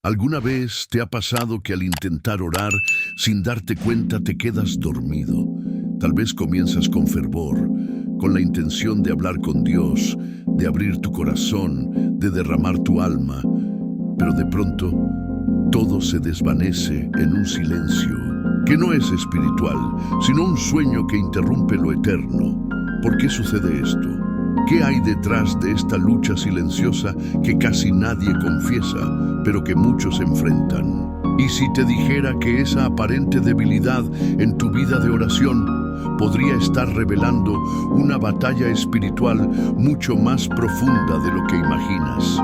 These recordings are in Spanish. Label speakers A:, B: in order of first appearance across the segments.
A: ¿Alguna vez te ha pasado que al intentar orar, sin darte cuenta te quedas dormido? Tal vez comienzas con fervor, con la intención de hablar con Dios, de abrir tu corazón, de derramar tu alma, pero de pronto todo se desvanece en un silencio que no es espiritual, sino un sueño que interrumpe lo eterno. ¿Por qué sucede esto? ¿Qué hay detrás de esta lucha silenciosa que casi nadie confiesa, pero que muchos enfrentan? Y si te dijera que esa aparente debilidad en tu vida de oración podría estar revelando una batalla espiritual mucho más profunda de lo que imaginas.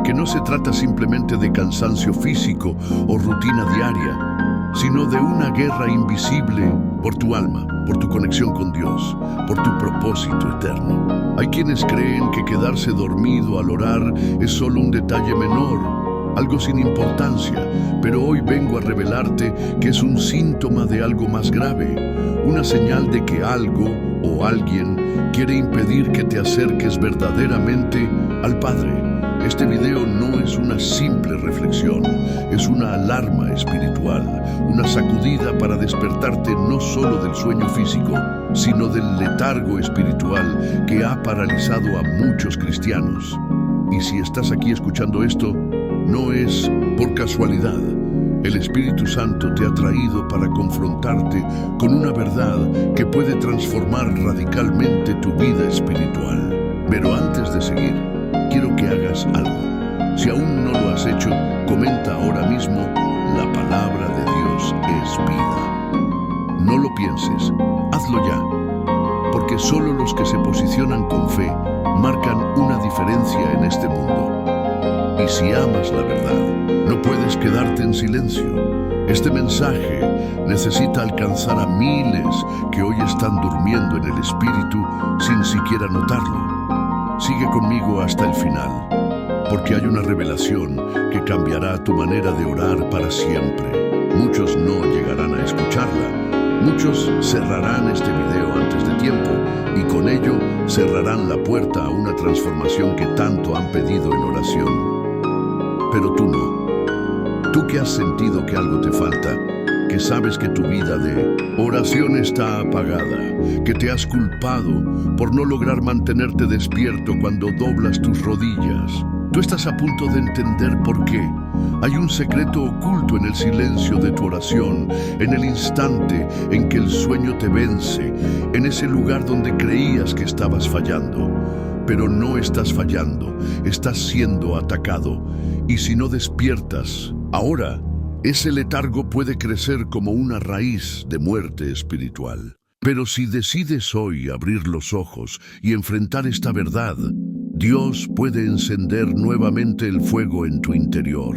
A: Que no se trata simplemente de cansancio físico o rutina diaria, sino de una guerra invisible por tu alma, por tu conexión con Dios, por tu propósito eterno. Hay quienes creen que quedarse dormido al orar es solo un detalle menor, algo sin importancia, pero hoy vengo a revelarte que es un síntoma de algo más grave, una señal de que algo o alguien quiere impedir que te acerques verdaderamente al Padre. Este video no es una simple reflexión, es una alarma espiritual, una sacudida para despertarte no solo del sueño físico, sino del letargo espiritual que ha paralizado a muchos cristianos. Y si estás aquí escuchando esto, no es por casualidad. El Espíritu Santo te ha traído para confrontarte con una verdad que puede transformar radicalmente tu vida espiritual. Pero antes de seguir, quiero que hagas algo. Si aún no lo has hecho, comenta ahora mismo: la palabra de Dios es vida. No lo pienses, hazlo ya, porque solo los que se posicionan con fe marcan una diferencia en este mundo. Y si amas la verdad, no puedes quedarte en silencio. Este mensaje necesita alcanzar a miles que hoy están durmiendo en el espíritu sin siquiera notarlo. Sigue conmigo hasta el final, porque hay una revelación que cambiará tu manera de orar para siempre. Muchos no llegarán a escucharla. Muchos cerrarán este video antes de tiempo y con ello cerrarán la puerta a una transformación que tanto han pedido en oración. Pero tú no. Tú que has sentido que algo te falta, que sabes que tu vida de oración está apagada, que te has culpado por no lograr mantenerte despierto cuando doblas tus rodillas. Tú estás a punto de entender por qué. Hay un secreto oculto en el silencio de tu oración, en el instante en que el sueño te vence, en ese lugar donde creías que estabas fallando. Pero no estás fallando, estás siendo atacado. Y si no despiertas, ahora, ese letargo puede crecer como una raíz de muerte espiritual. Pero si decides hoy abrir los ojos y enfrentar esta verdad, Dios puede encender nuevamente el fuego en tu interior.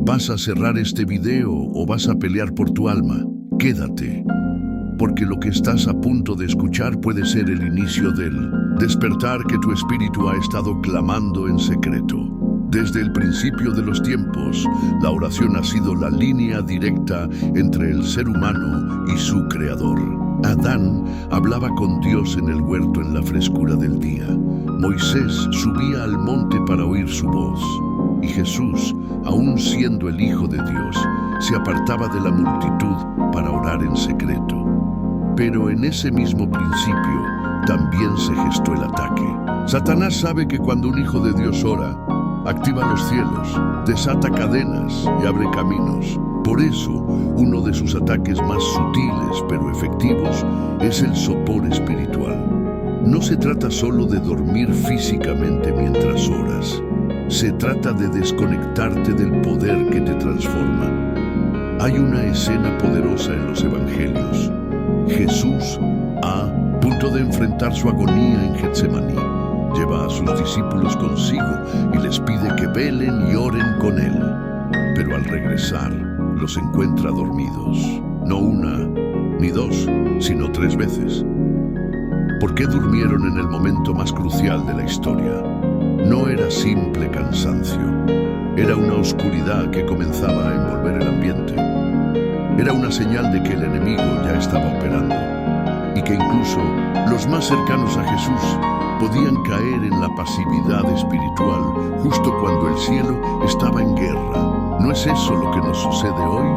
A: ¿Vas a cerrar este video o vas a pelear por tu alma? Quédate, porque lo que estás a punto de escuchar puede ser el inicio del despertar que tu espíritu ha estado clamando en secreto. Desde el principio de los tiempos, la oración ha sido la línea directa entre el ser humano y su creador. Adán hablaba con Dios en el huerto en la frescura del día. Moisés subía al monte para oír su voz. Y Jesús, aun siendo el Hijo de Dios, se apartaba de la multitud para orar en secreto. Pero en ese mismo principio también se gestó el ataque. Satanás sabe que cuando un hijo de Dios ora, activa los cielos, desata cadenas y abre caminos. Por eso, uno de sus ataques más sutiles pero efectivos es el sopor espiritual. No se trata solo de dormir físicamente mientras oras. Se trata de desconectarte del poder que te transforma. Hay una escena poderosa en los evangelios. Jesús, a punto de enfrentar su agonía en Getsemaní, lleva a sus discípulos consigo y les pide que velen y oren con él. Pero al regresar, los encuentra dormidos. No una ni dos, sino 3 veces. ¿Por qué durmieron en el momento más crucial de la historia? No era simple cansancio. Era una oscuridad que comenzaba a envolver el ambiente. Era una señal de que el enemigo ya estaba operando y que incluso los más cercanos a Jesús podían caer en la pasividad espiritual justo cuando el cielo estaba en guerra. es eso lo que nos sucede hoy?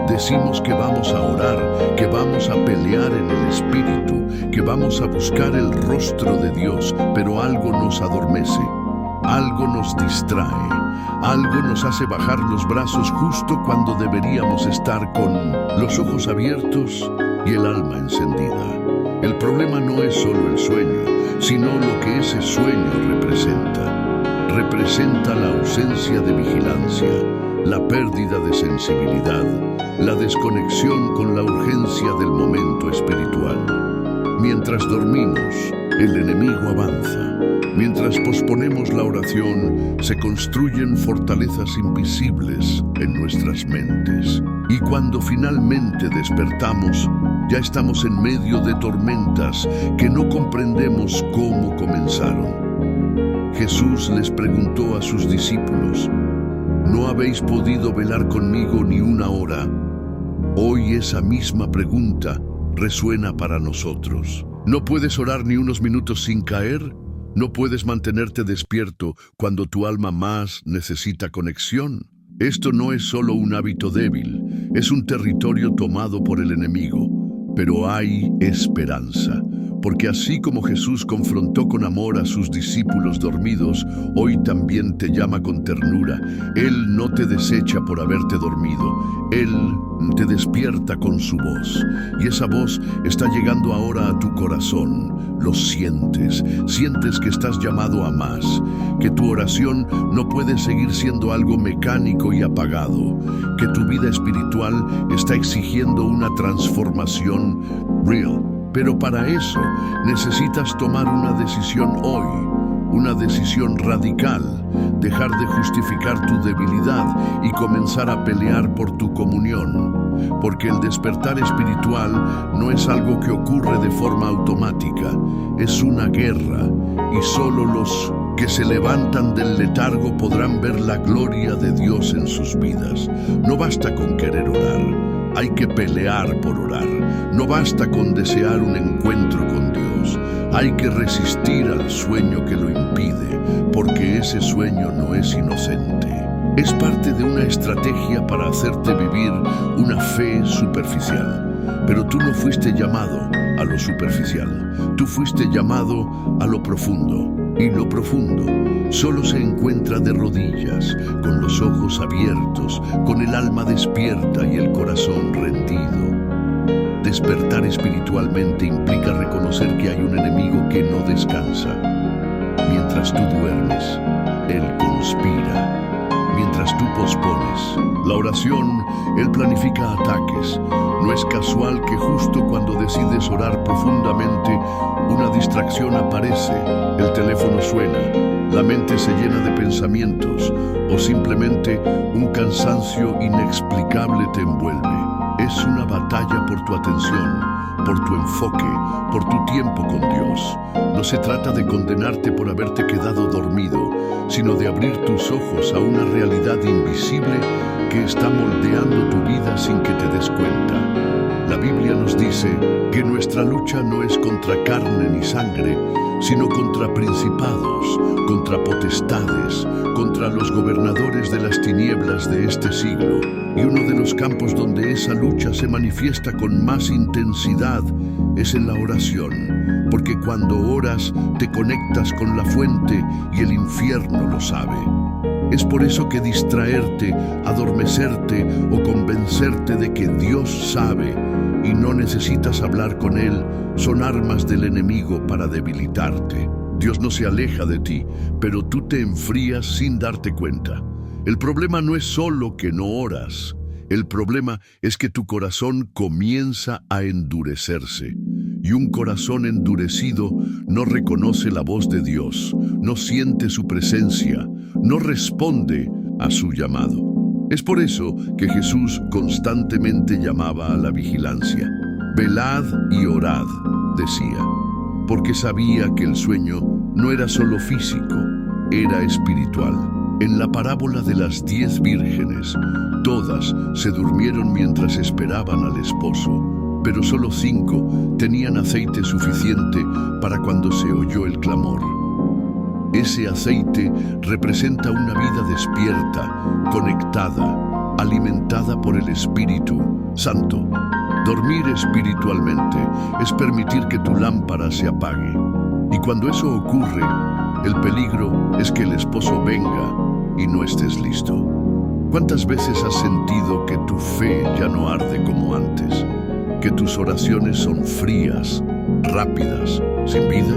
A: Decimos que vamos a orar, que vamos a pelear en el Espíritu, que vamos a buscar el rostro de Dios, pero algo nos adormece, algo nos distrae, algo nos hace bajar los brazos justo cuando deberíamos estar con los ojos abiertos y el alma encendida. El problema no es solo el sueño, sino lo que ese sueño representa. Representa la ausencia de vigilancia, la pérdida de sensibilidad, la desconexión con la urgencia del momento espiritual. Mientras dormimos, el enemigo avanza. Mientras posponemos la oración, se construyen fortalezas invisibles en nuestras mentes. Y cuando finalmente despertamos, ya estamos en medio de tormentas que no comprendemos cómo comenzaron. Jesús les preguntó a sus discípulos: ¿no habéis podido velar conmigo ni una hora? Hoy esa misma pregunta resuena para nosotros. ¿No puedes orar ni unos minutos sin caer? ¿No puedes mantenerte despierto cuando tu alma más necesita conexión? Esto no es solo un hábito débil, es un territorio tomado por el enemigo. Pero hay esperanza, porque así como Jesús confrontó con amor a sus discípulos dormidos, hoy también te llama con ternura. Él no te desecha por haberte dormido, Él te despierta con su voz. Y esa voz está llegando ahora a tu corazón. Lo sientes que estás llamado a más, que tu oración no puede seguir siendo algo mecánico y apagado, que tu vida espiritual está exigiendo una transformación real. Pero para eso necesitas tomar una decisión hoy, una decisión radical, dejar de justificar tu debilidad y comenzar a pelear por tu comunión. Porque el despertar espiritual no es algo que ocurre de forma automática, es una guerra, y solo los que se levantan del letargo podrán ver la gloria de Dios en sus vidas. No basta con querer orar, hay que pelear por orar. No basta con desear un encuentro con Dios, hay que resistir al sueño que lo impide, porque ese sueño no es inocente. Es parte de una estrategia para hacerte vivir una fe superficial. Pero tú no fuiste llamado a lo superficial, tú fuiste llamado a lo profundo. Y lo profundo solo se encuentra de rodillas, con los ojos abiertos, con el alma despierta y el corazón rendido. Despertar espiritualmente implica reconocer que hay un enemigo que no descansa. Mientras tú duermes, él conspira. Mientras tú pospones la oración, él planifica ataques. No es casual que justo cuando decides orar profundamente, una distracción aparece, el teléfono suena, la mente se llena de pensamientos o simplemente un cansancio inexplicable te envuelve. Es una batalla por tu atención, por tu enfoque, por tu tiempo con Dios. No se trata de condenarte por haberte quedado dormido, sino de abrir tus ojos a una realidad invisible que está moldeando tu vida sin que te des cuenta. La Biblia nos dice que nuestra lucha no es contra carne ni sangre, sino contra principados, contra potestades, contra los gobernadores de las tinieblas de este siglo. Y uno de los campos donde esa lucha se manifiesta con más intensidad es en la oración, porque cuando oras te conectas con la fuente y el infierno lo sabe. Es por eso que distraerte, adormecerte o convencerte de que Dios sabe y no necesitas hablar con Él son armas del enemigo para debilitarte. Dios no se aleja de ti, pero tú te enfrías sin darte cuenta. El problema no es solo que no oras. El problema es que tu corazón comienza a endurecerse. Y un corazón endurecido no reconoce la voz de Dios, no siente su presencia, no responde a su llamado. Es por eso que Jesús constantemente llamaba a la vigilancia. Velad y orad, decía, porque sabía que el sueño no era solo físico, era espiritual. En la parábola de las 10 vírgenes, todas se durmieron mientras esperaban al esposo, pero solo 5 tenían aceite suficiente para cuando se oyó el clamor. Ese aceite representa una vida despierta, conectada, alimentada por el Espíritu Santo. Dormir espiritualmente es permitir que tu lámpara se apague. Y cuando eso ocurre, el peligro es que el esposo venga y no estés listo. ¿Cuántas veces has sentido que tu fe ya no arde como antes? Que tus oraciones son frías, rápidas, sin vida.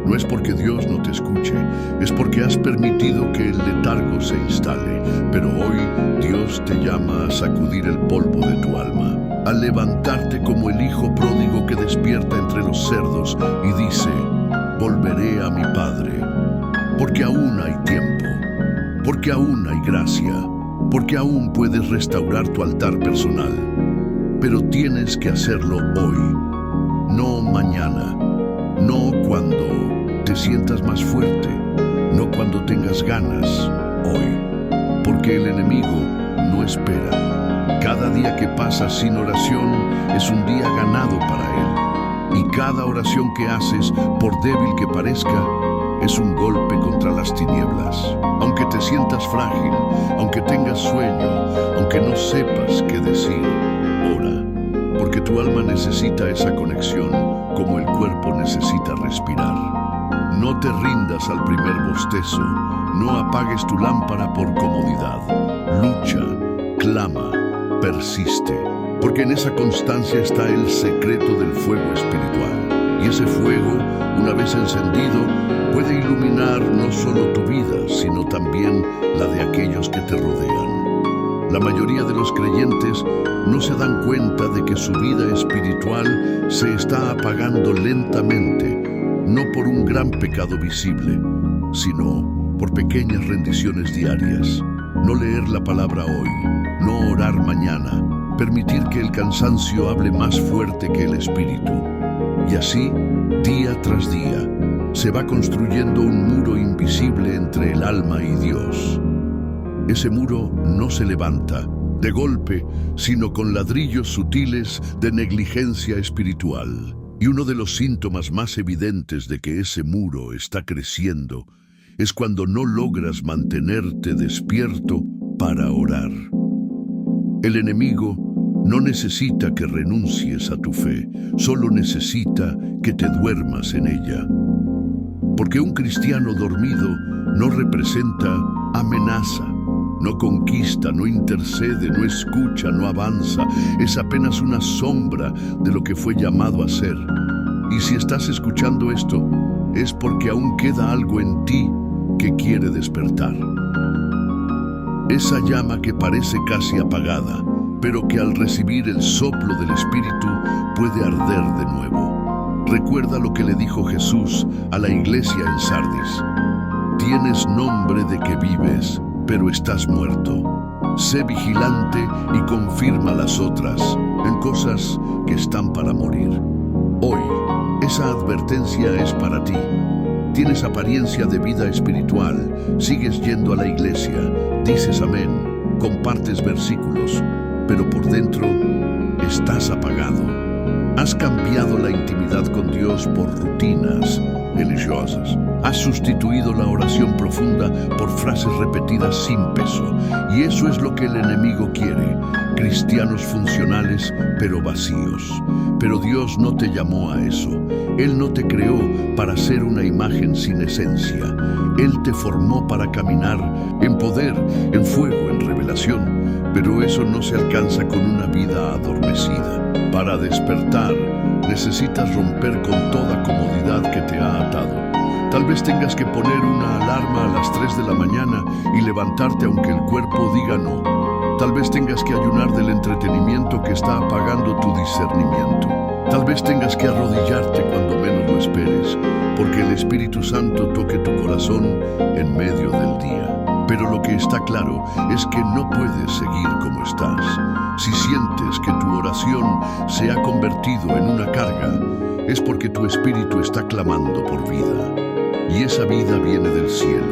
A: No es porque Dios no te escuche, es porque has permitido que el letargo se instale. Pero hoy Dios te llama a sacudir el polvo de tu alma, a levantarte como el hijo pródigo que despierta entre los cerdos y dice: volveré a mi padre. Porque aún hay tiempo, porque aún hay gracia, porque aún puedes restaurar tu altar personal. Pero tienes que hacerlo hoy, no mañana, no cuando te sientas más fuerte, no cuando tengas ganas, hoy. Porque el enemigo no espera. Cada día que pasa sin oración es un día ganado para él. Y cada oración que haces, por débil que parezca, es un golpe contra las tinieblas. Aunque te sientas frágil, aunque tengas sueño, aunque no sepas qué decir, ora. Porque tu alma necesita esa conexión como el cuerpo necesita respirar. No te rindas al primer bostezo, no apagues tu lámpara por comodidad. Lucha, clama, persiste, porque en esa constancia está el secreto del fuego espiritual. Y ese fuego, una vez encendido, puede iluminar no solo tu vida, sino también la de aquellos que te rodean. La mayoría de los creyentes no se dan cuenta de que su vida espiritual se está apagando lentamente, no por un gran pecado visible, sino por pequeñas rendiciones diarias. No leer la palabra hoy, no orar mañana, permitir que el cansancio hable más fuerte que el espíritu. Y así, día tras día, se va construyendo un muro invisible entre el alma y Dios. Ese muro no se levanta de golpe, sino con ladrillos sutiles de negligencia espiritual. Y uno de los síntomas más evidentes de que ese muro está creciendo es cuando no logras mantenerte despierto para orar. El enemigo no necesita que renuncies a tu fe, solo necesita que te duermas en ella. Porque un cristiano dormido no representa amenaza, no conquista, no intercede, no escucha, no avanza. Es apenas una sombra de lo que fue llamado a ser. Y si estás escuchando esto, es porque aún queda algo en ti que quiere despertar. Esa llama que parece casi apagada, pero que al recibir el soplo del Espíritu puede arder de nuevo. Recuerda lo que le dijo Jesús a la iglesia en Sardis: tienes nombre de que vives, pero estás muerto. Sé vigilante y confirma las otras en cosas que están para morir. Hoy, esa advertencia es para ti. Tienes apariencia de vida espiritual, sigues yendo a la iglesia, dices amén, compartes versículos, pero por dentro estás apagado. Has cambiado la intimidad con Dios por rutinas religiosas. Has sustituido la oración profunda por frases repetidas sin peso. Y eso es lo que el enemigo quiere: cristianos funcionales pero vacíos. Pero Dios no te llamó a eso. Él no te creó para ser una imagen sin esencia. Él te formó para caminar en poder, en fuego, en revelación. Pero eso no se alcanza con una vida adormecida. Para despertar, necesitas romper con toda comodidad que te ha atado. Tal vez tengas que poner una alarma a las 3 de la mañana y levantarte aunque el cuerpo diga no. Tal vez tengas que ayunar del entretenimiento que está apagando tu discernimiento. Tal vez tengas que arrodillarte cuando menos lo esperes, porque el Espíritu Santo toque tu corazón en medio del día. Pero lo que está claro es que no puedes seguir como estás. Si sientes que tu oración se ha convertido en una carga, es porque tu espíritu está clamando por vida. Y esa vida viene del cielo,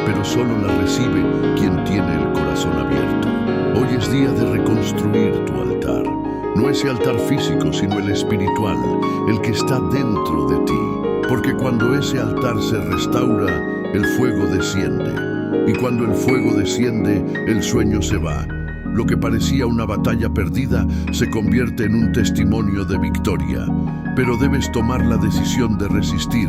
A: pero solo la recibe quien tiene el corazón abierto. Hoy es día de reconstruir tu altar. No ese altar físico, sino el espiritual, el que está dentro de ti. Porque cuando ese altar se restaura, el fuego desciende. Y cuando el fuego desciende, el sueño se va. Lo que parecía una batalla perdida se convierte en un testimonio de victoria. Pero debes tomar la decisión de resistir.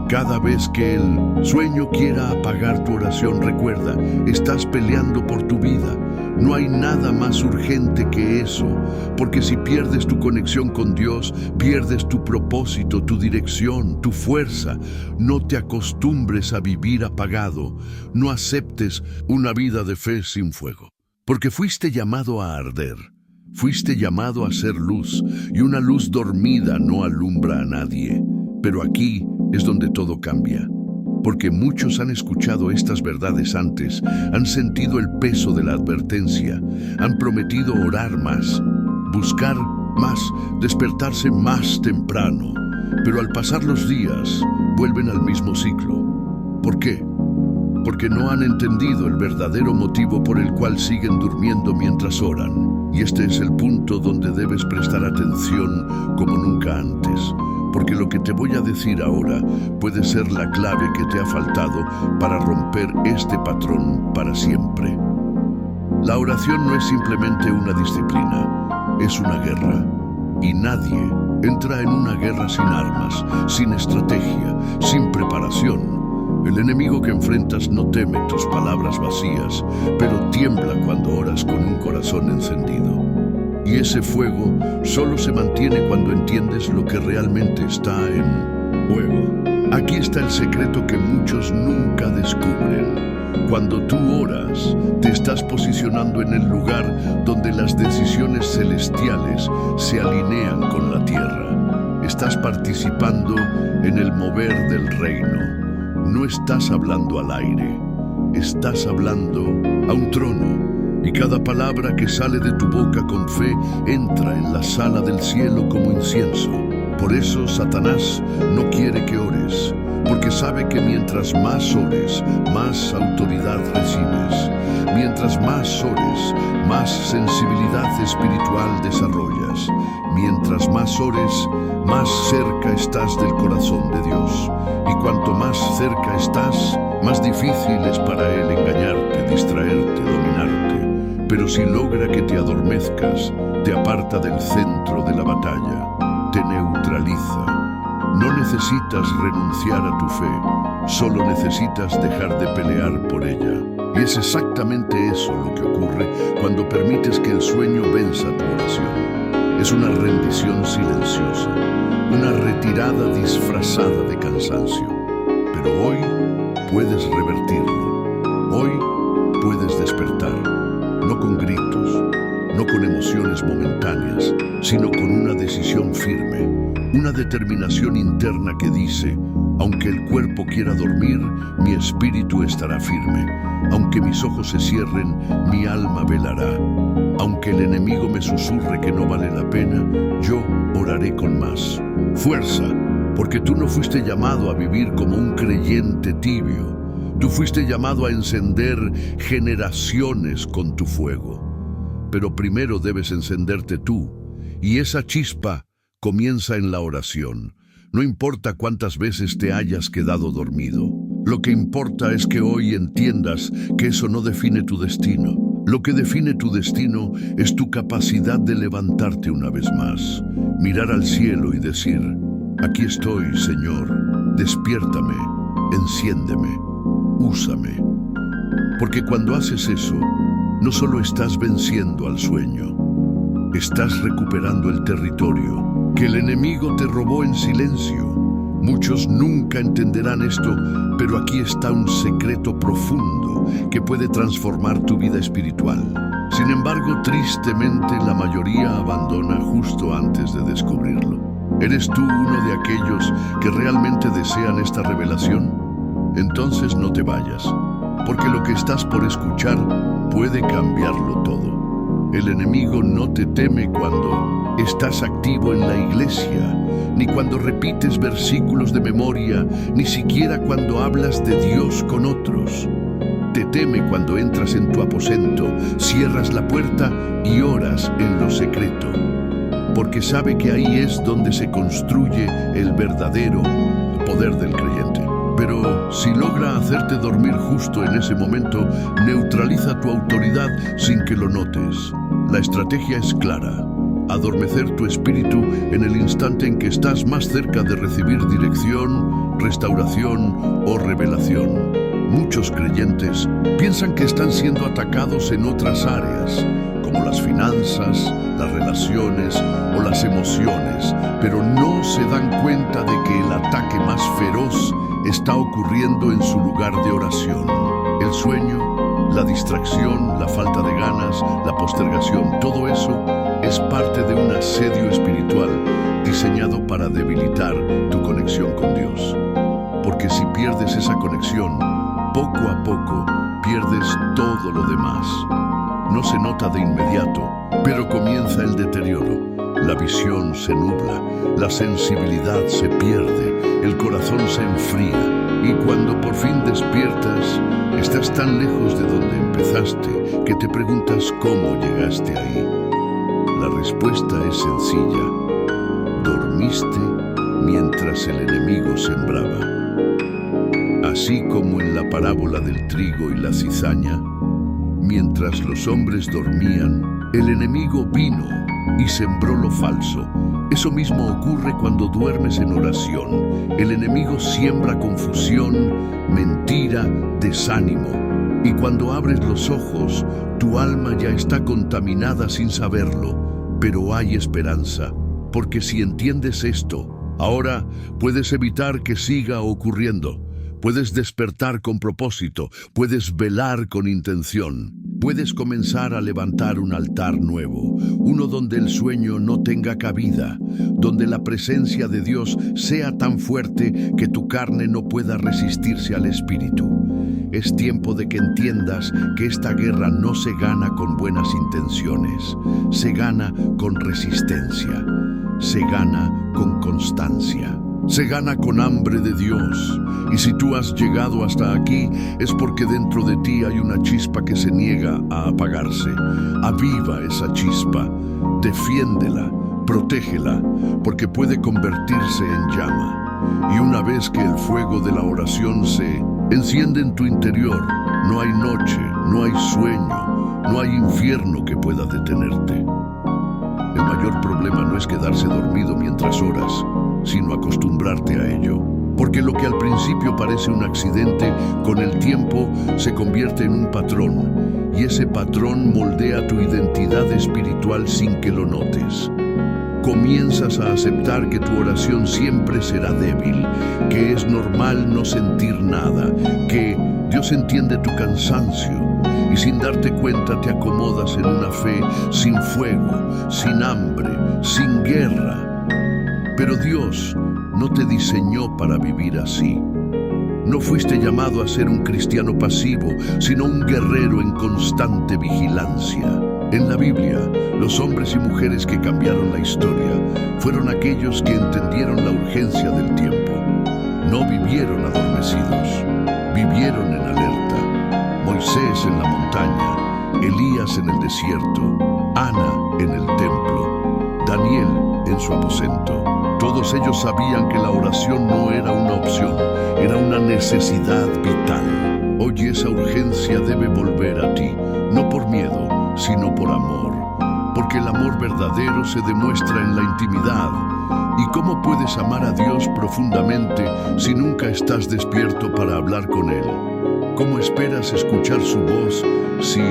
A: Cada vez que el sueño quiera apagar tu oración, recuerda, estás peleando por tu vida. No hay nada más urgente que eso, porque si pierdes tu conexión con Dios, pierdes tu propósito, tu dirección, tu fuerza. No te acostumbres a vivir apagado. No aceptes una vida de fe sin fuego. Porque fuiste llamado a arder. Fuiste llamado a ser luz, y una luz dormida no alumbra a nadie. Pero aquí es donde todo cambia. Porque muchos han escuchado estas verdades antes, han sentido el peso de la advertencia, han prometido orar más, buscar más, despertarse más temprano. Pero al pasar los días, vuelven al mismo ciclo. ¿Por qué? Porque no han entendido el verdadero motivo por el cual siguen durmiendo mientras oran. Y este es el punto donde debes prestar atención como nunca antes. Porque lo que te voy a decir ahora puede ser la clave que te ha faltado para romper este patrón para siempre. La oración no es simplemente una disciplina, es una guerra. Y nadie entra en una guerra sin armas, sin estrategia, sin preparación. El enemigo que enfrentas no teme tus palabras vacías, pero tiembla cuando oras con un corazón encendido. Y ese fuego solo se mantiene cuando entiendes lo que realmente está en juego. Aquí está el secreto que muchos nunca descubren. Cuando tú oras, te estás posicionando en el lugar donde las decisiones celestiales se alinean con la tierra. Estás participando en el mover del reino. No estás hablando al aire, estás hablando a un trono. Y cada palabra que sale de tu boca con fe entra en la sala del cielo como incienso. Por eso Satanás no quiere que ores, porque sabe que mientras más ores, más autoridad recibes. Mientras más ores, más sensibilidad espiritual desarrollas. Mientras más ores, más cerca estás del corazón de Dios. Y cuanto más cerca estás, más difícil es para Él engañarte, distraerte, dominarte. Pero si logra que te adormezcas, te aparta del centro de la batalla, te neutraliza. No necesitas renunciar a tu fe, solo necesitas dejar de pelear por ella. Y es exactamente eso lo que ocurre cuando permites que el sueño venza tu oración. Es una rendición silenciosa, una retirada disfrazada de cansancio. Pero hoy puedes revertirlo. Hoy puedes despertar. No con gritos, no con emociones momentáneas, sino con una decisión firme, una determinación interna que dice, aunque el cuerpo quiera dormir, mi espíritu estará firme. Aunque mis ojos se cierren, mi alma velará. Aunque el enemigo me susurre que no vale la pena, yo oraré con más fuerza, porque tú no fuiste llamado a vivir como un creyente tibio. Tú fuiste llamado a encender generaciones con tu fuego. Pero primero debes encenderte tú, y esa chispa comienza en la oración. No importa cuántas veces te hayas quedado dormido. Lo que importa es que hoy entiendas que eso no define tu destino. Lo que define tu destino es tu capacidad de levantarte una vez más, mirar al cielo y decir, aquí estoy, Señor, despiértame, enciéndeme. Úsame. Porque cuando haces eso, no solo estás venciendo al sueño, estás recuperando el territorio que el enemigo te robó en silencio. Muchos nunca entenderán esto, pero aquí está un secreto profundo que puede transformar tu vida espiritual. Sin embargo, tristemente, la mayoría abandona justo antes de descubrirlo. ¿Eres tú uno de aquellos que realmente desean esta revelación? Entonces no te vayas, porque lo que estás por escuchar puede cambiarlo todo. El enemigo no te teme cuando estás activo en la iglesia, ni cuando repites versículos de memoria, ni siquiera cuando hablas de Dios con otros. Te teme cuando entras en tu aposento, cierras la puerta y oras en lo secreto, porque sabe que ahí es donde se construye el verdadero poder del creyente. Pero si logra hacerte dormir justo en ese momento, neutraliza tu autoridad sin que lo notes. La estrategia es clara: adormecer tu espíritu en el instante en que estás más cerca de recibir dirección, restauración o revelación. Muchos creyentes piensan que están siendo atacados en otras áreas, como las finanzas, las relaciones o las emociones, pero no se dan cuenta de que el ataque más feroz está ocurriendo en su lugar de oración. El sueño, la distracción, la falta de ganas, la postergación, todo eso es parte de un asedio espiritual diseñado para debilitar tu conexión con Dios. Porque si pierdes esa conexión, poco a poco pierdes todo lo demás. No se nota de inmediato, pero comienza el deterioro. La visión se nubla, la sensibilidad se pierde, el corazón se enfría y cuando por fin despiertas, estás tan lejos de donde empezaste que te preguntas cómo llegaste ahí. La respuesta es sencilla: dormiste mientras el enemigo sembraba. Así como en la parábola del trigo y la cizaña, mientras los hombres dormían, el enemigo vino y sembró lo falso. Eso mismo ocurre cuando duermes en oración. El enemigo siembra confusión, mentira, desánimo. Y cuando abres los ojos, tu alma ya está contaminada sin saberlo. Pero hay esperanza, porque si entiendes esto, ahora puedes evitar que siga ocurriendo. Puedes despertar con propósito, puedes velar con intención. Puedes comenzar a levantar un altar nuevo, uno donde el sueño no tenga cabida, donde la presencia de Dios sea tan fuerte que tu carne no pueda resistirse al espíritu. Es tiempo de que entiendas que esta guerra no se gana con buenas intenciones, se gana con resistencia, se gana con constancia. Se gana con hambre de Dios. Y si tú has llegado hasta aquí, es porque dentro de ti hay una chispa que se niega a apagarse. Aviva esa chispa, defiéndela, protégela, porque puede convertirse en llama. Y una vez que el fuego de la oración se enciende en tu interior, no hay noche, no hay sueño, no hay infierno que pueda detenerte. El mayor problema no es quedarse dormido mientras oras, sino acostumbrarte a ello. Porque lo que al principio parece un accidente, con el tiempo se convierte en un patrón, y ese patrón moldea tu identidad espiritual sin que lo notes. Comienzas a aceptar que tu oración siempre será débil, que es normal no sentir nada, que Dios entiende tu cansancio, y sin darte cuenta te acomodas en una fe sin fuego, sin hambre, sin guerra. Pero Dios no te diseñó para vivir así. No fuiste llamado a ser un cristiano pasivo, sino un guerrero en constante vigilancia. En la Biblia, los hombres y mujeres que cambiaron la historia fueron aquellos que entendieron la urgencia del tiempo. No vivieron adormecidos, vivieron en alerta. Moisés en la montaña, Elías en el desierto, Ana en el templo, Daniel en su aposento. Todos ellos sabían que la oración no era una opción, era una necesidad vital. Hoy esa urgencia debe volver a ti, no por miedo, sino por amor. Porque el amor verdadero se demuestra en la intimidad. ¿Y cómo puedes amar a Dios profundamente si nunca estás despierto para hablar con Él? ¿Cómo esperas escuchar su voz si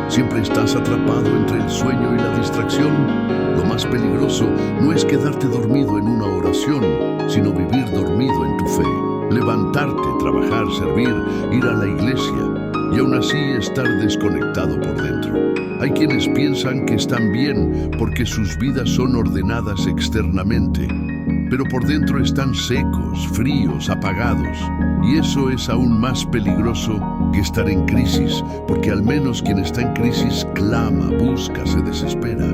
A: siempre estás atrapado entre el sueño y la distracción? Lo más peligroso no es quedarte dormido en una oración, sino vivir dormido en tu fe. Levantarte, trabajar, servir, ir a la iglesia y aún así estar desconectado por dentro. Hay quienes piensan que están bien porque sus vidas son ordenadas externamente, pero por dentro están secos, fríos, apagados. Y eso es aún más peligroso que estar en crisis, porque al menos quien está en crisis clama, busca, se desespera.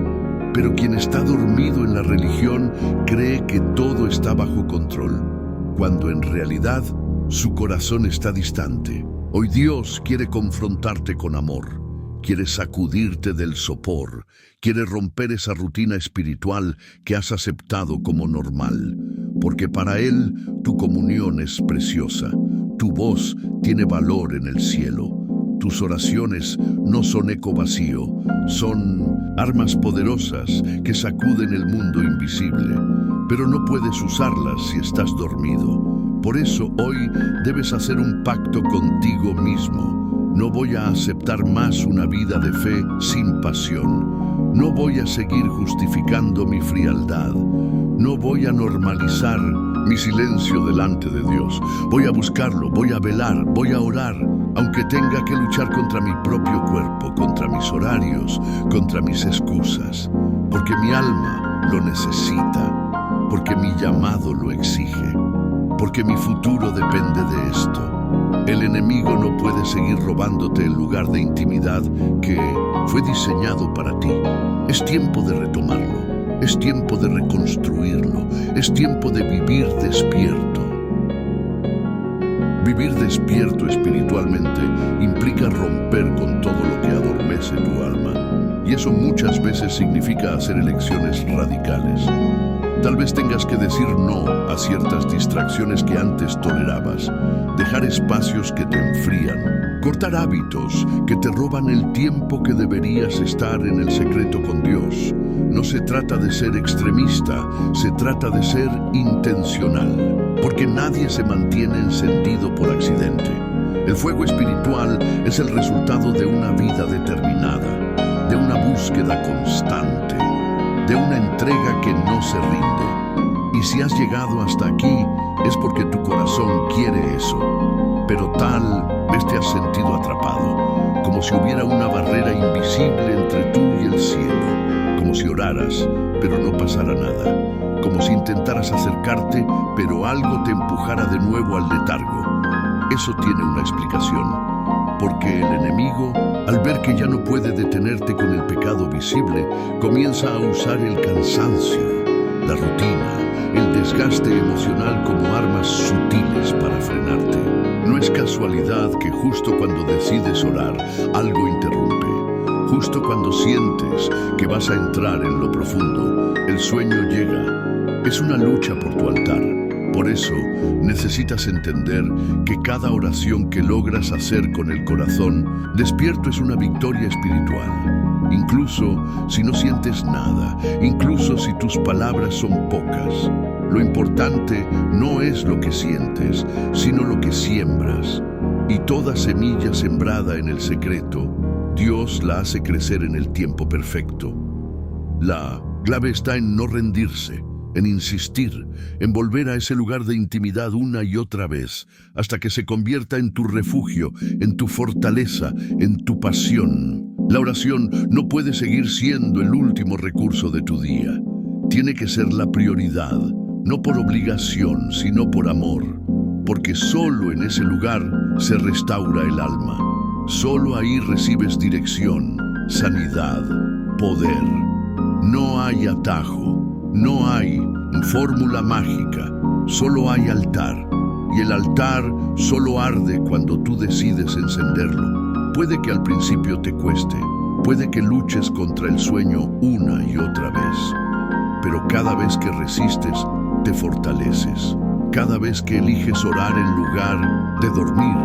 A: Pero quien está dormido en la religión cree que todo está bajo control, cuando en realidad su corazón está distante. Hoy Dios quiere confrontarte con amor, quiere sacudirte del sopor, quiere romper esa rutina espiritual que has aceptado como normal, porque para Él tu comunión es preciosa, Tu voz tiene valor en el cielo. Tus oraciones no son eco vacío, son armas poderosas que sacuden el mundo invisible, pero no puedes usarlas si estás dormido. Por eso hoy debes hacer un pacto contigo mismo. No voy a aceptar más una vida de fe sin pasión. No voy a seguir justificando mi frialdad. No voy a normalizar mi silencio delante de Dios. Voy a buscarlo, voy a velar, voy a orar, aunque tenga que luchar contra mi propio cuerpo, contra mis horarios, contra mis excusas, porque mi alma lo necesita, porque mi llamado lo exige, porque mi futuro depende de esto. El enemigo no puede seguir robándote el lugar de intimidad que fue diseñado para ti. Es tiempo de retomarlo. Es tiempo de reconstruirlo. Es tiempo de vivir despierto. Vivir despierto espiritualmente implica romper con todo lo que adormece tu alma. Y eso muchas veces significa hacer elecciones radicales. Tal vez tengas que decir no a ciertas distracciones que antes tolerabas, dejar espacios que te enfrían, cortar hábitos que te roban el tiempo que deberías estar en el secreto con Dios. No se trata de ser extremista, se trata de ser intencional, porque nadie se mantiene encendido por accidente. El fuego espiritual es el resultado de una vida determinada, de una búsqueda constante, de una entrega que no se rinde. Y si has llegado hasta aquí, es porque tu corazón quiere eso. Pero tal vez te has sentido atrapado, como si hubiera una barrera invisible entre tú y el cielo, como si oraras, pero no pasara nada, como si intentaras acercarte, pero algo te empujara de nuevo al letargo. Eso tiene una explicación. Porque el enemigo, al ver que ya no puede detenerte con el pecado visible, comienza a usar el cansancio, la rutina, el desgaste emocional como armas sutiles para frenarte. No es casualidad que justo cuando decides orar, algo interrumpe. Justo cuando sientes que vas a entrar en lo profundo, el sueño llega. Es una lucha por tu altar. Por eso, necesitas entender que cada oración que logras hacer con el corazón despierto es una victoria espiritual. Incluso si no sientes nada, incluso si tus palabras son pocas, lo importante no es lo que sientes, sino lo que siembras. Y toda semilla sembrada en el secreto, Dios la hace crecer en el tiempo perfecto. La clave está en no rendirse, en insistir, en volver a ese lugar de intimidad una y otra vez, hasta que se convierta en tu refugio, en tu fortaleza, en tu pasión. La oración no puede seguir siendo el último recurso de tu día. Tiene que ser la prioridad, no por obligación, sino por amor, porque solo en ese lugar se restaura el alma. Solo ahí recibes dirección, sanidad, poder. No hay atajo. No hay fórmula mágica, solo hay altar. Y el altar solo arde cuando tú decides encenderlo. Puede que al principio te cueste, puede que luches contra el sueño una y otra vez. Pero cada vez que resistes, te fortaleces. Cada vez que eliges orar en lugar de dormir,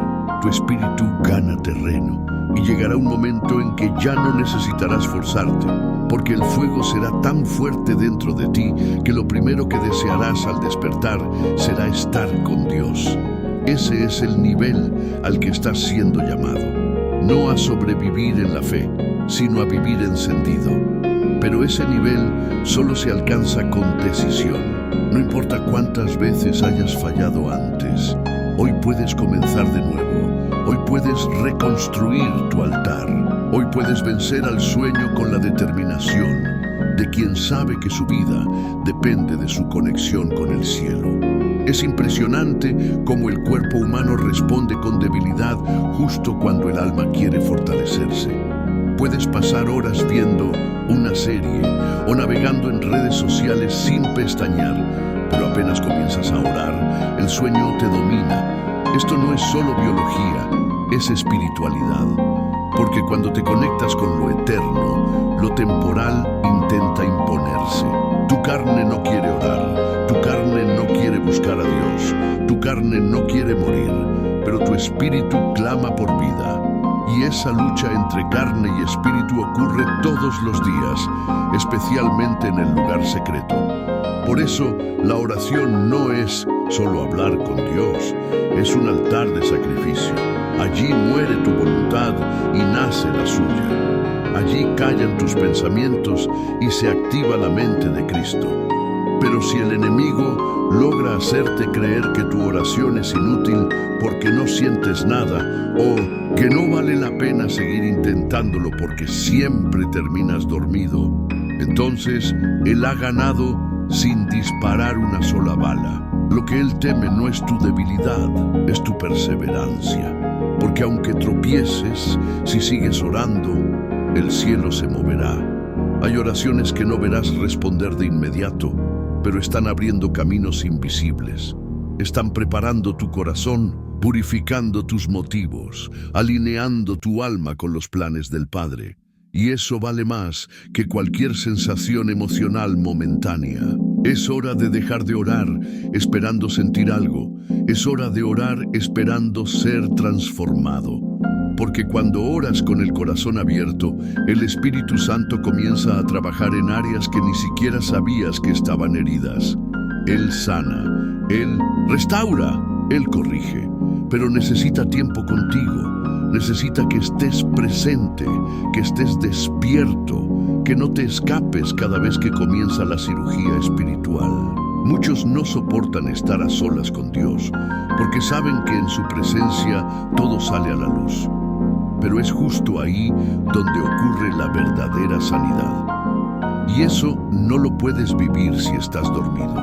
A: tu espíritu gana terreno. Y llegará un momento en que ya no necesitarás forzarte, porque el fuego será tan fuerte dentro de ti que lo primero que desearás al despertar será estar con Dios. Ese es el nivel al que estás siendo llamado. No a sobrevivir en la fe, sino a vivir encendido. Pero ese nivel solo se alcanza con decisión. No importa cuántas veces hayas fallado antes, hoy puedes comenzar de nuevo. Hoy puedes reconstruir tu altar. Hoy puedes vencer al sueño con la determinación de quien sabe que su vida depende de su conexión con el cielo. Es impresionante cómo el cuerpo humano responde con debilidad justo cuando el alma quiere fortalecerse. Puedes pasar horas viendo una serie o navegando en redes sociales sin pestañear, pero apenas comienzas a orar, el sueño te domina. Esto no es solo biología, es espiritualidad. Porque cuando te conectas con lo eterno, lo temporal intenta imponerse. Tu carne no quiere orar, tu carne no quiere buscar a Dios, tu carne no quiere morir. pero tu espíritu clama por vida. Y esa lucha entre carne y espíritu ocurre todos los días, especialmente en el lugar secreto. Por eso, la oración no es solo hablar con Dios, es un altar de sacrificio. Allí muere tu voluntad y nace la suya. Allí callan tus pensamientos y se activa la mente de Cristo. Pero si el enemigo logra hacerte creer que tu oración es inútil porque no sientes nada, o que no vale la pena seguir intentándolo porque siempre terminas dormido, entonces Él ha ganado sin disparar una sola bala. Lo que Él teme no es tu debilidad, es tu perseverancia. Porque aunque tropieces, si sigues orando, el cielo se moverá. Hay oraciones que no verás responder de inmediato, pero están abriendo caminos invisibles. Están preparando tu corazón, purificando tus motivos, alineando tu alma con los planes del Padre. Y eso vale más que cualquier sensación emocional momentánea. Es hora de dejar de orar esperando sentir algo. Es hora de orar esperando ser transformado. Porque cuando oras con el corazón abierto, el Espíritu Santo comienza a trabajar en áreas que ni siquiera sabías que estaban heridas. Él sana, Él restaura, Él corrige, pero necesita tiempo contigo. Necesita que estés presente, que estés despierto, que no te escapes cada vez que comienza la cirugía espiritual. Muchos no soportan estar a solas con Dios, porque saben que en su presencia todo sale a la luz. Pero es justo ahí donde ocurre la verdadera sanidad. Y eso no lo puedes vivir si estás dormido.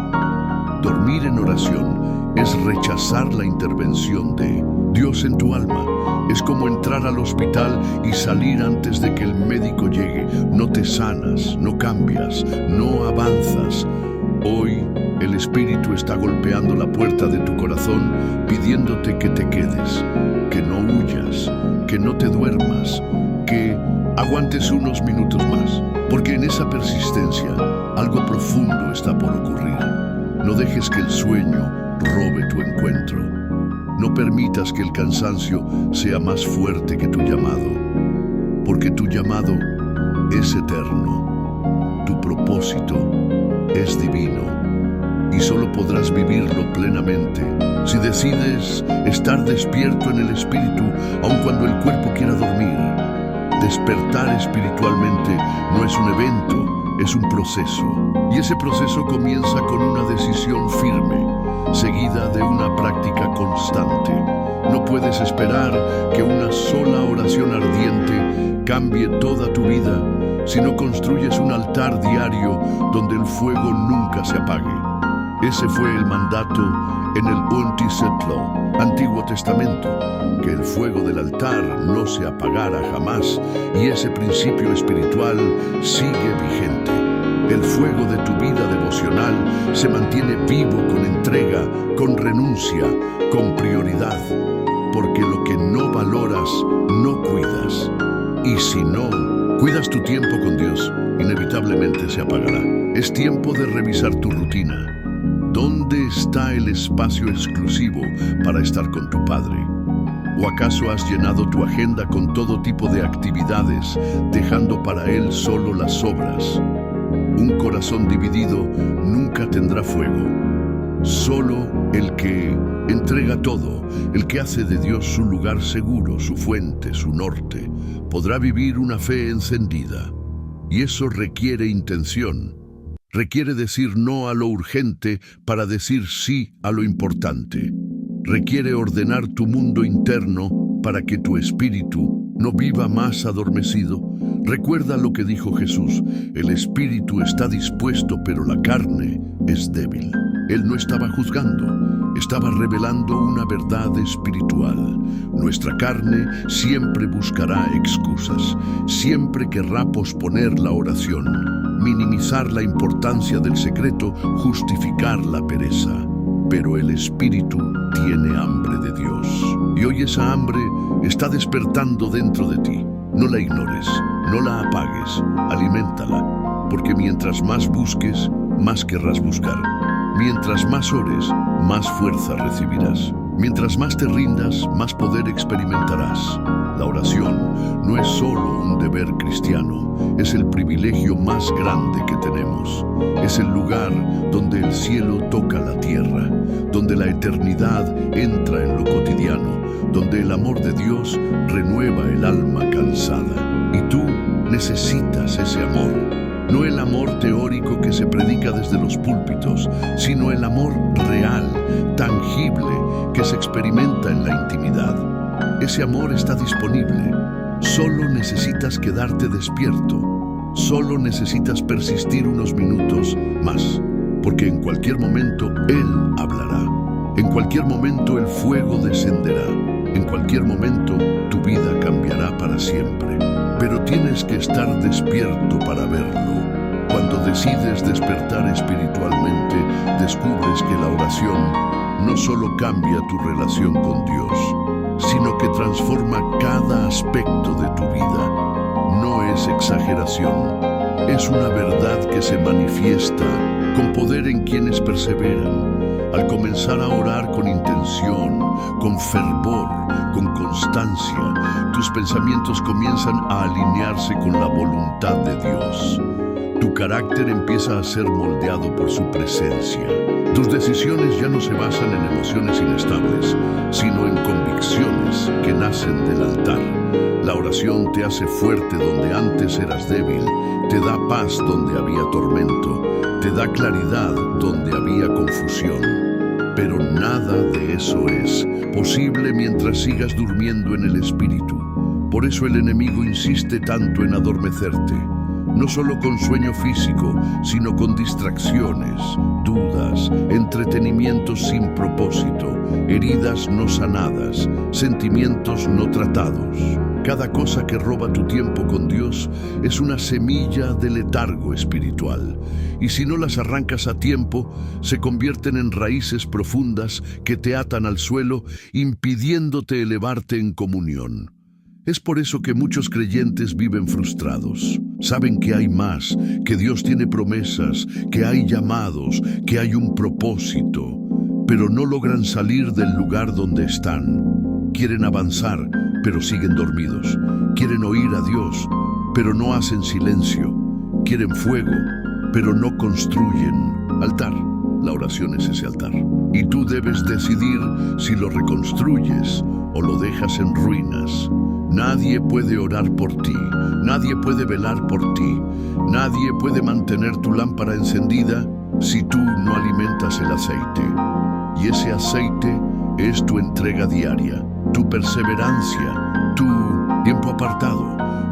A: Dormir en oración es rechazar la intervención de Dios en tu alma. Es como entrar al hospital y salir antes de que el médico llegue. No te sanas, no cambias, no avanzas. Hoy el Espíritu está golpeando la puerta de tu corazón pidiéndote que te quedes, que no huyas, que no te duermas, que aguantes unos minutos más, porque en esa persistencia algo profundo está por ocurrir. No dejes que el sueño robe tu encuentro. No permitas que el cansancio sea más fuerte que tu llamado, porque tu llamado es eterno, tu propósito es divino y solo podrás vivirlo plenamente si decides estar despierto en el espíritu aun cuando el cuerpo quiera dormir. Despertar espiritualmente no es un evento, es un proceso, y ese proceso comienza con una decisión firme, seguida de una práctica constante. No puedes esperar que una sola oración ardiente cambie toda tu vida si no construyes un altar diario donde el fuego nunca se apague. Ese fue el mandato en el Untizetlo, Antiguo Testamento, que el fuego del altar no se apagara jamás, y ese principio espiritual sigue vigente. El fuego de tu vida devocional se mantiene vivo con entrega, con renuncia, con prioridad, porque lo que no valoras, no cuidas. Y si no cuidas tu tiempo con Dios, inevitablemente se apagará. Es tiempo de revisar tu rutina. ¿Dónde está el espacio exclusivo para estar con tu Padre? ¿O acaso has llenado tu agenda con todo tipo de actividades, dejando para Él solo las obras? Un corazón dividido nunca tendrá fuego. Solo el que entrega todo, el que hace de Dios su lugar seguro, su fuente, su norte, podrá vivir una fe encendida. Y eso requiere intención. Requiere decir no a lo urgente para decir sí a lo importante. Requiere ordenar tu mundo interno para que tu espíritu no viva más adormecido. Recuerda lo que dijo Jesús: el espíritu está dispuesto, pero la carne es débil. Él no estaba juzgando, estaba revelando una verdad espiritual. Nuestra carne siempre buscará excusas, siempre querrá posponer la oración, minimizar la importancia del secreto, justificar la pereza. Pero el espíritu tiene hambre de Dios. Y hoy esa hambre está despertando dentro de ti. No la ignores, no la apagues, aliméntala, porque mientras más busques, más querrás buscar. Mientras más ores, más fuerza recibirás. Mientras más te rindas, más poder experimentarás. La oración no es solo un deber cristiano, es el privilegio más grande que tenemos. Es el lugar donde el cielo toca la tierra, donde la eternidad entra en lo cotidiano, donde el amor de Dios renueva el alma cansada. Y tú necesitas ese amor. No el amor teórico que se predica desde los púlpitos, sino el amor real, tangible, que se experimenta en la intimidad. Ese amor está disponible. Solo necesitas quedarte despierto. Solo necesitas persistir unos minutos más, porque en cualquier momento Él hablará. En cualquier momento el fuego descenderá. En cualquier momento tu vida cambiará para siempre. Pero tienes que estar despierto para verlo. Cuando decides despertar espiritualmente, descubres que la oración no solo cambia tu relación con Dios, sino que transforma cada aspecto de tu vida. No es exageración, es una verdad que se manifiesta con poder en quienes perseveran. Al comenzar a orar con intención, con fervor, con constancia, tus pensamientos comienzan a alinearse con la voluntad de Dios. Tu carácter empieza a ser moldeado por su presencia. Tus decisiones ya no se basan en emociones inestables, sino en convicciones que nacen del altar. La oración te hace fuerte donde antes eras débil, te da paz donde había tormento, te da claridad donde había confusión. Pero nada de eso es posible mientras sigas durmiendo en el espíritu. Por eso el enemigo insiste tanto en adormecerte. No solo con sueño físico, sino con distracciones, dudas, entretenimientos sin propósito, heridas no sanadas, sentimientos no tratados. Cada cosa que roba tu tiempo con Dios es una semilla de letargo espiritual. Y si no las arrancas a tiempo, se convierten en raíces profundas que te atan al suelo, impidiéndote elevarte en comunión. Es por eso que muchos creyentes viven frustrados. Saben que hay más, que Dios tiene promesas, que hay llamados, que hay un propósito, pero no logran salir del lugar donde están. Quieren avanzar, pero siguen dormidos. Quieren oír a Dios, pero no hacen silencio. Quieren fuego, pero no construyen altar. La oración es ese altar. Y tú debes decidir si lo reconstruyes o lo dejas en ruinas. Nadie puede orar por ti, nadie puede velar por ti, nadie puede mantener tu lámpara encendida si tú no alimentas el aceite. Y ese aceite es tu entrega diaria, tu perseverancia, tu tiempo apartado,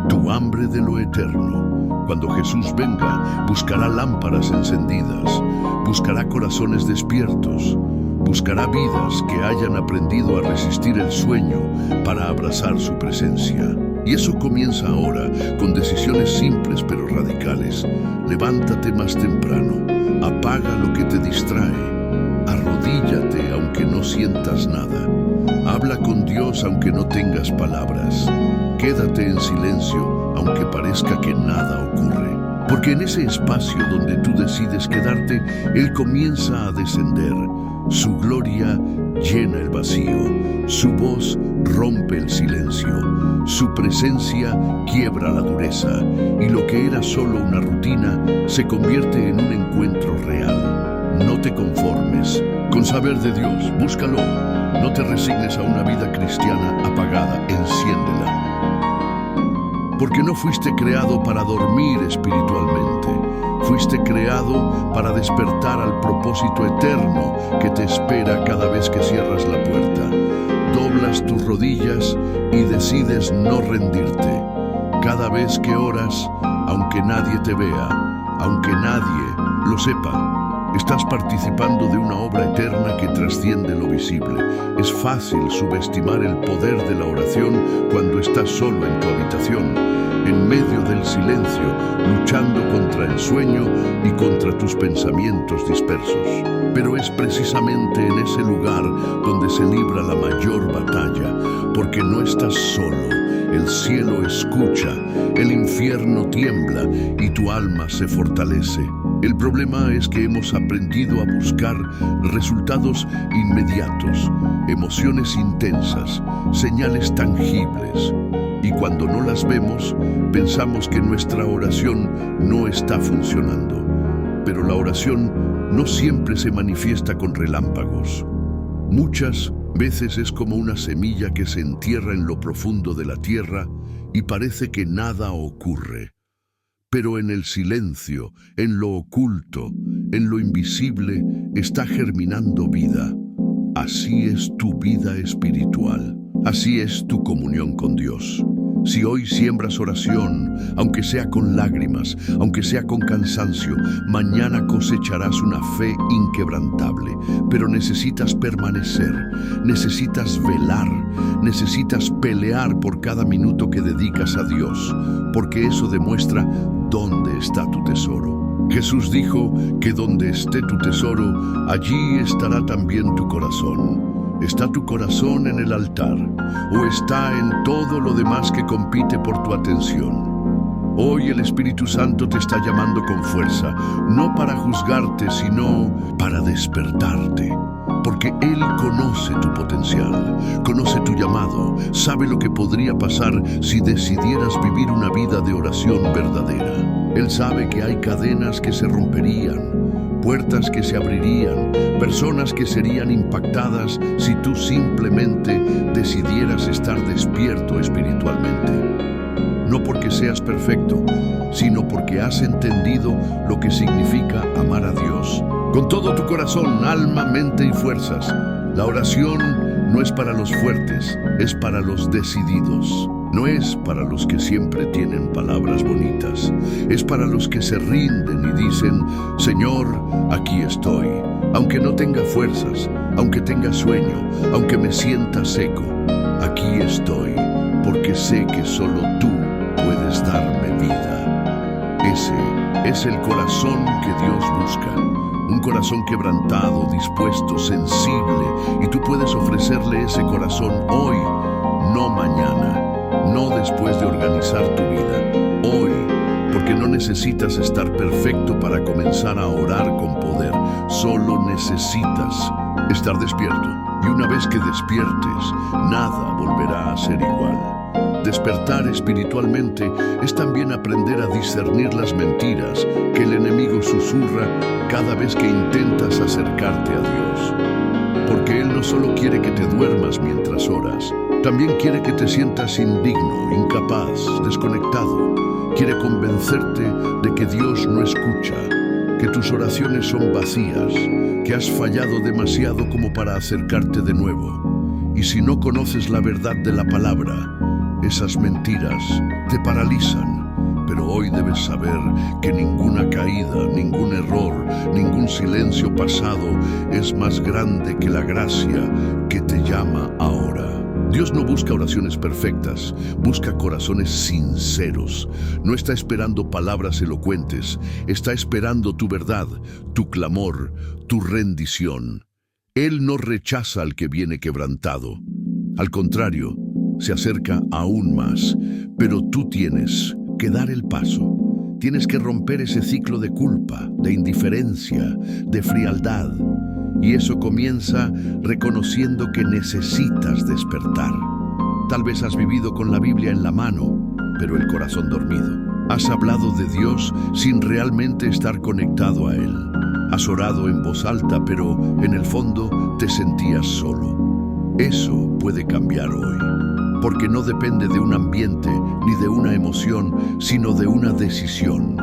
A: tu hambre de lo eterno. Cuando Jesús venga, buscará lámparas encendidas, buscará corazones despiertos, buscará vidas que hayan aprendido a resistir el sueño para abrazar su presencia. Y eso comienza ahora, con decisiones simples pero radicales. Levántate más temprano, apaga lo que te distrae, arrodíllate aunque no sientas nada, habla con Dios aunque no tengas palabras, quédate en silencio aunque parezca que nada ocurre. Porque en ese espacio donde tú decides quedarte, Él comienza a descender. Su gloria llena el vacío, su voz rompe el silencio, su presencia quiebra la dureza, y lo que era solo una rutina se convierte en un encuentro real. No te conformes con saber de Dios, búscalo. No te resignes a una vida cristiana apagada, enciéndela. Porque no fuiste creado para dormir espiritualmente. Fuiste creado para despertar al propósito eterno que te espera cada vez que cierras la puerta. Doblas tus rodillas y decides no rendirte. Cada vez que oras, aunque nadie te vea, aunque nadie lo sepa, estás participando de una obra eterna que trasciende lo visible. Es fácil subestimar el poder de la oración cuando estás solo en tu habitación, en medio del silencio, luchando contra el sueño y contra tus pensamientos dispersos. Pero es precisamente en ese lugar donde se libra la mayor batalla, porque no estás solo. el cielo escucha, el infierno tiembla y tu alma se fortalece. El problema es que hemos aprendido a buscar resultados inmediatos, emociones intensas, señales tangibles. Y cuando no las vemos, pensamos que nuestra oración no está funcionando. Pero la oración no siempre se manifiesta con relámpagos. Muchas veces es como una semilla que se entierra en lo profundo de la tierra y parece que nada ocurre. Pero en el silencio, en lo oculto, en lo invisible, está germinando vida. Así es tu vida espiritual. Así es tu comunión con Dios. Si hoy siembras oración, aunque sea con lágrimas, aunque sea con cansancio, mañana cosecharás una fe inquebrantable. Pero necesitas permanecer, necesitas velar, necesitas pelear por cada minuto que dedicas a Dios, porque eso demuestra dónde está tu tesoro. Jesús dijo que donde esté tu tesoro, allí estará también tu corazón. ¿Está tu corazón en el altar o está en todo lo demás que compite por tu atención? Hoy el Espíritu Santo te está llamando con fuerza, no para juzgarte, sino para despertarte. Porque Él conoce tu potencial, conoce tu llamado, sabe lo que podría pasar si decidieras vivir una vida de oración verdadera. Él sabe que hay cadenas que se romperían, puertas que se abrirían, personas que serían impactadas si tú simplemente decidieras estar despierto espiritualmente. No porque seas perfecto, sino porque has entendido lo que significa amar a Dios. Con todo tu corazón, alma, mente y fuerzas. La oración no es para los fuertes, es para los decididos. No es para los que siempre tienen palabras bonitas, es para los que se rinden y dicen, Señor, aquí estoy, aunque no tenga fuerzas, aunque tenga sueño, aunque me sienta seco, aquí estoy, porque sé que solo tú puedes darme vida. Ese es el corazón que Dios busca, un corazón quebrantado, dispuesto, sensible, y tú puedes ofrecerle ese corazón hoy, no mañana. No después de organizar tu vida, hoy, porque no necesitas estar perfecto para comenzar a orar con poder, solo necesitas estar despierto. Y una vez que despiertes, nada volverá a ser igual. Despertar espiritualmente es también aprender a discernir las mentiras que el enemigo susurra cada vez que intentas acercarte a Dios. Porque Él no solo quiere que te duermas mientras oras, también quiere que te sientas indigno, incapaz, desconectado. Quiere convencerte de que Dios no escucha, que tus oraciones son vacías, que has fallado demasiado como para acercarte de nuevo. Y si no conoces la verdad de la palabra, esas mentiras te paralizan. Pero hoy debes saber que ninguna caída, ningún error, ningún silencio pasado es más grande que la gracia que te llama ahora. Dios no busca oraciones perfectas, busca corazones sinceros. No está esperando palabras elocuentes, está esperando tu verdad, tu clamor, tu rendición. Él no rechaza al que viene quebrantado. Al contrario, se acerca aún más. Pero tú tienes que dar el paso. Tienes que romper ese ciclo de culpa, de indiferencia, de frialdad. Y eso comienza reconociendo que necesitas despertar. Tal vez has vivido con la Biblia en la mano, pero el corazón dormido. Has hablado de Dios sin realmente estar conectado a Él. Has orado en voz alta, pero en el fondo te sentías solo. Eso puede cambiar hoy, porque no depende de un ambiente ni de una emoción, sino de una decisión.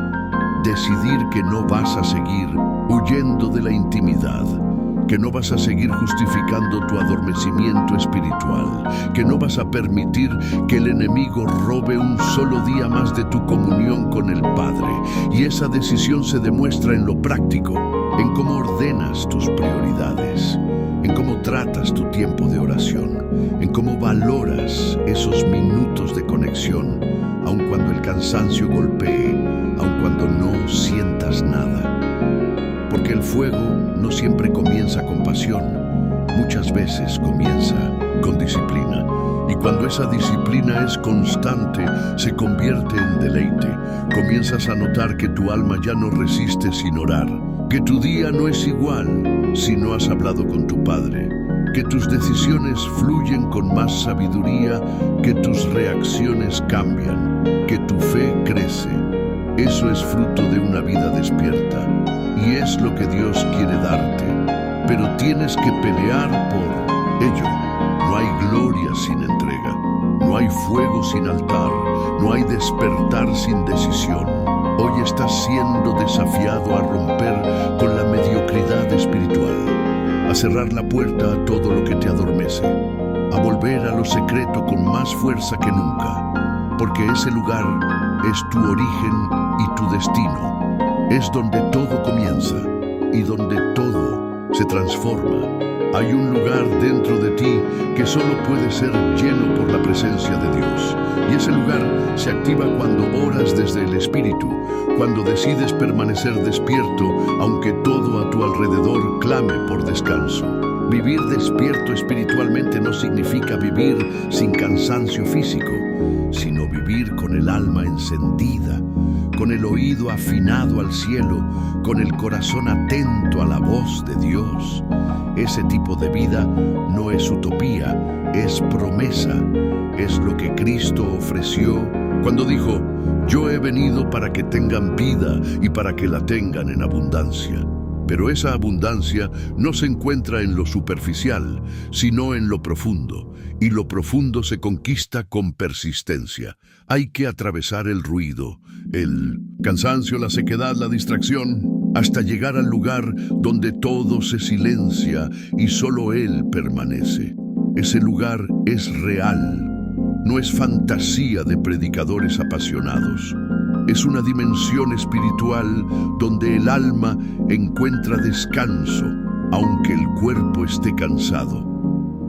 A: Decidir que no vas a seguir huyendo de la intimidad, que no vas a seguir justificando tu adormecimiento espiritual, que no vas a permitir que el enemigo robe un solo día más de tu comunión con el Padre. Y esa decisión se demuestra en lo práctico, en cómo ordenas tus prioridades, en cómo tratas tu tiempo de oración, en cómo valoras esos minutos de conexión, aun cuando el cansancio golpee, aun cuando no sientas nada. Porque el fuego no siempre comienza con pasión, muchas veces comienza con disciplina. Y cuando esa disciplina es constante, se convierte en deleite. Comienzas a notar que tu alma ya no resiste sin orar, que tu día no es igual si no has hablado con tu Padre, que tus decisiones fluyen con más sabiduría, que tus reacciones cambian, que tu fe crece. Eso es fruto de una vida despierta y es lo que Dios quiere darte, pero tienes que pelear por ello. No hay gloria sin entrega, no hay fuego sin altar, no hay despertar sin decisión. Hoy estás siendo desafiado a romper con la mediocridad espiritual, a cerrar la puerta a todo lo que te adormece, a volver a lo secreto con más fuerza que nunca, porque ese lugar es tu origen y tu destino. Es donde todo comienza y donde todo se transforma. Hay un lugar dentro de ti que solo puede ser lleno por la presencia de Dios. Y ese lugar se activa cuando oras desde el Espíritu, cuando decides permanecer despierto, aunque todo a tu alrededor clame por descanso. Vivir despierto espiritualmente no significa vivir sin cansancio físico, sino vivir con el alma encendida, con el oído afinado al cielo, con el corazón atento a la voz de Dios. Ese tipo de vida no es utopía, es promesa. Es lo que Cristo ofreció cuando dijo: yo he venido para que tengan vida y para que la tengan en abundancia. Pero esa abundancia no se encuentra en lo superficial, sino en lo profundo. Y lo profundo se conquista con persistencia. Hay que atravesar el ruido, el cansancio, la sequedad, la distracción, hasta llegar al lugar donde todo se silencia y solo Él permanece. Ese lugar es real, no es fantasía de predicadores apasionados. Es una dimensión espiritual donde el alma encuentra descanso, aunque el cuerpo esté cansado.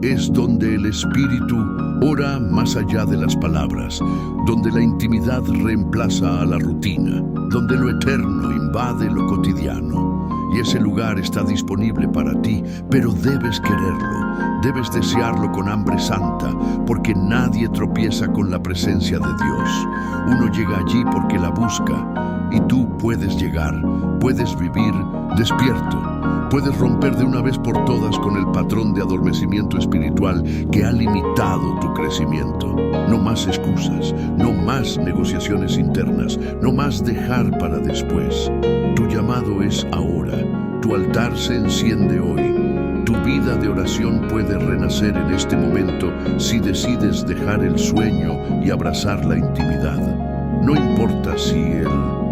A: Es donde el espíritu ora más allá de las palabras, donde la intimidad reemplaza a la rutina, donde lo eterno invade lo cotidiano. Y ese lugar está disponible para ti, pero debes quererlo, debes desearlo con hambre santa, porque nadie tropieza con la presencia de Dios. Uno llega allí porque la busca, y tú puedes llegar, puedes vivir despierto. Puedes romper de una vez por todas con el patrón de adormecimiento espiritual que ha limitado tu crecimiento. No más excusas, no más negociaciones internas, no más dejar para después. Tu llamado es ahora, tu altar se enciende hoy. Tu vida de oración puede renacer en este momento si decides dejar el sueño y abrazar la intimidad. No importa si el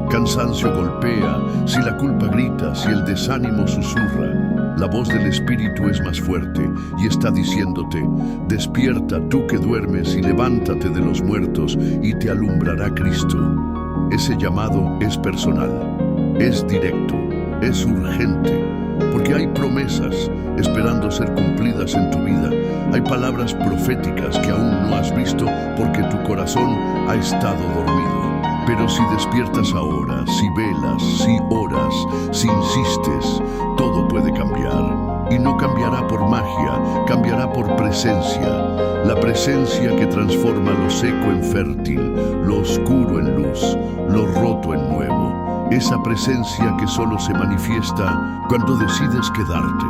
A: cansancio golpea, si la culpa grita, si el desánimo susurra. La voz del Espíritu es más fuerte y está diciéndote: despierta tú que duermes y levántate de los muertos y te alumbrará Cristo. Ese llamado es personal, es directo, es urgente, porque hay promesas esperando ser cumplidas en tu vida. Hay palabras proféticas que aún no has visto porque tu corazón ha estado dormido. Pero si despiertas ahora, si velas, si oras, si insistes, todo puede cambiar. Y no cambiará por magia, cambiará por presencia. La presencia que transforma lo seco en fértil, lo oscuro en luz, lo roto en nuevo. Esa presencia que solo se manifiesta cuando decides quedarte,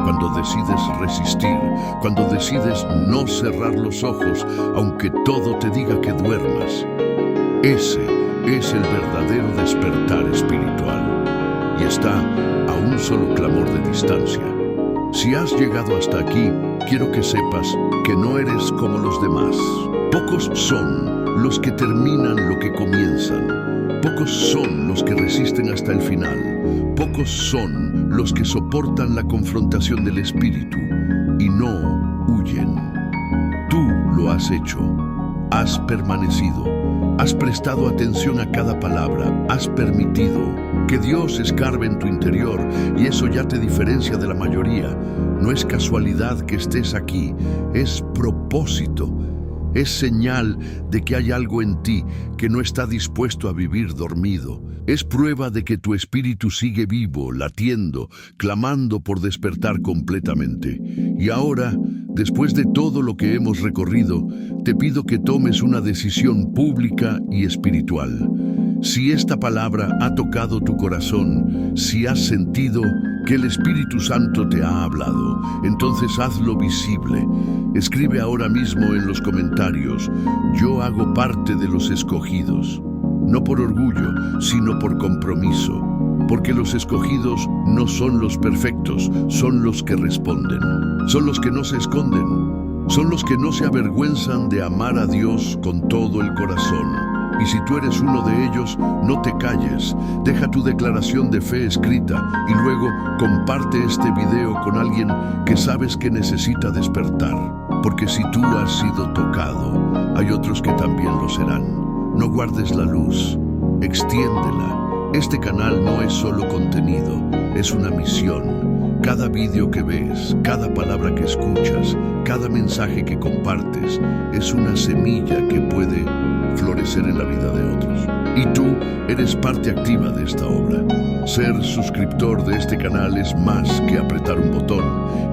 A: cuando decides resistir, cuando decides no cerrar los ojos, aunque todo te diga que duermas. Ese es el verdadero despertar espiritual y está a un solo clamor de distancia. Si has llegado hasta aquí, quiero que sepas que no eres como los demás. Pocos son los que terminan lo que comienzan. Pocos son los que resisten hasta el final. Pocos son los que soportan la confrontación del espíritu y no huyen. Tú lo has hecho. Has permanecido, has prestado atención a cada palabra, has permitido que Dios escarbe en tu interior y eso ya te diferencia de la mayoría. No es casualidad que estés aquí, es propósito, es señal de que hay algo en ti que no está dispuesto a vivir dormido. Es prueba de que tu espíritu sigue vivo, latiendo, clamando por despertar completamente. Y ahora, Después de todo lo que hemos recorrido, te pido que tomes una decisión pública y espiritual. Si esta palabra ha tocado tu corazón, si has sentido que el Espíritu Santo te ha hablado, entonces hazlo visible. Escribe ahora mismo en los comentarios: yo hago parte de los escogidos. No por orgullo, sino por compromiso. Porque los escogidos no son los perfectos, son los que responden. Son los que no se esconden. Son los que no se avergüenzan de amar a Dios con todo el corazón. Y si tú eres uno de ellos, no te calles. Deja tu declaración de fe escrita y luego comparte este video con alguien que sabes que necesita despertar. Porque si tú has sido tocado, hay otros que también lo serán. No guardes la luz, extiéndela. Este canal no es solo contenido, es una misión. Cada vídeo que ves, cada palabra que escuchas, cada mensaje que compartes, es una semilla que puede florecer en la vida de otros. Y tú eres parte activa de esta obra. Ser suscriptor de este canal es más que apretar un botón,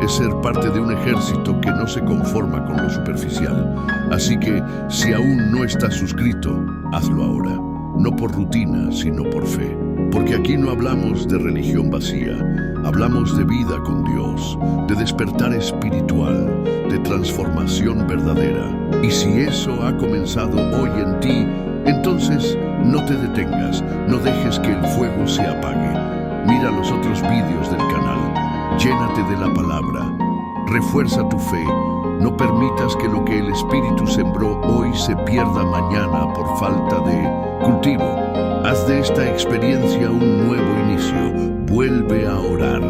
A: es ser parte de un ejército que no se conforma con lo superficial. Así que, si aún no estás suscrito, hazlo ahora. No por rutina, sino por fe. Porque aquí no hablamos de religión vacía, hablamos de vida con Dios, de despertar espiritual, de transformación verdadera. Y si eso ha comenzado hoy en ti, entonces no te detengas, no dejes que el fuego se apague. Mira los otros vídeos del canal, llénate de la palabra, refuerza tu fe. No permitas que lo que el Espíritu sembró hoy se pierda mañana por falta de cultivo. Haz de esta experiencia un nuevo inicio. Vuelve a orar,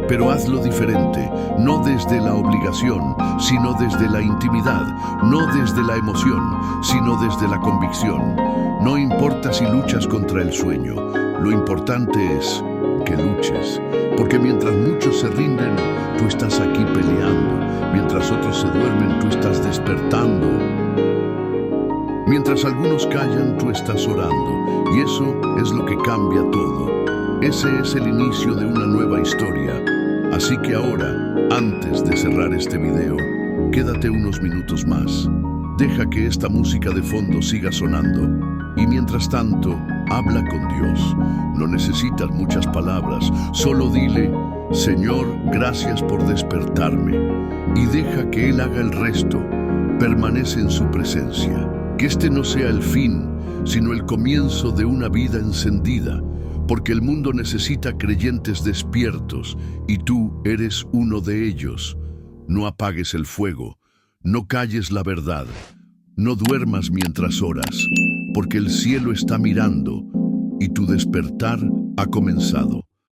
A: pero hazlo diferente, no desde la obligación, sino desde la intimidad, no desde la emoción, sino desde la convicción. No importa si luchas contra el sueño, lo importante es que luches, porque mientras muchos se rinden, tú estás aquí peleando. Mientras otros se duermen, tú estás despertando. Mientras algunos callan, tú estás orando. Y eso es lo que cambia todo. Ese es el inicio de una nueva historia. Así que ahora, antes de cerrar este video, quédate unos minutos más. Deja que esta música de fondo siga sonando. Y mientras tanto, habla con Dios. No necesitas muchas palabras. Solo dile: Señor, gracias por despertarme. Y deja que Él haga el resto. Permanece en su presencia. Que este no sea el fin, sino el comienzo de una vida encendida, porque el mundo necesita creyentes despiertos, y tú eres uno de ellos. No apagues el fuego, no calles la verdad, no duermas mientras oras, porque el cielo está mirando, y tu despertar ha comenzado.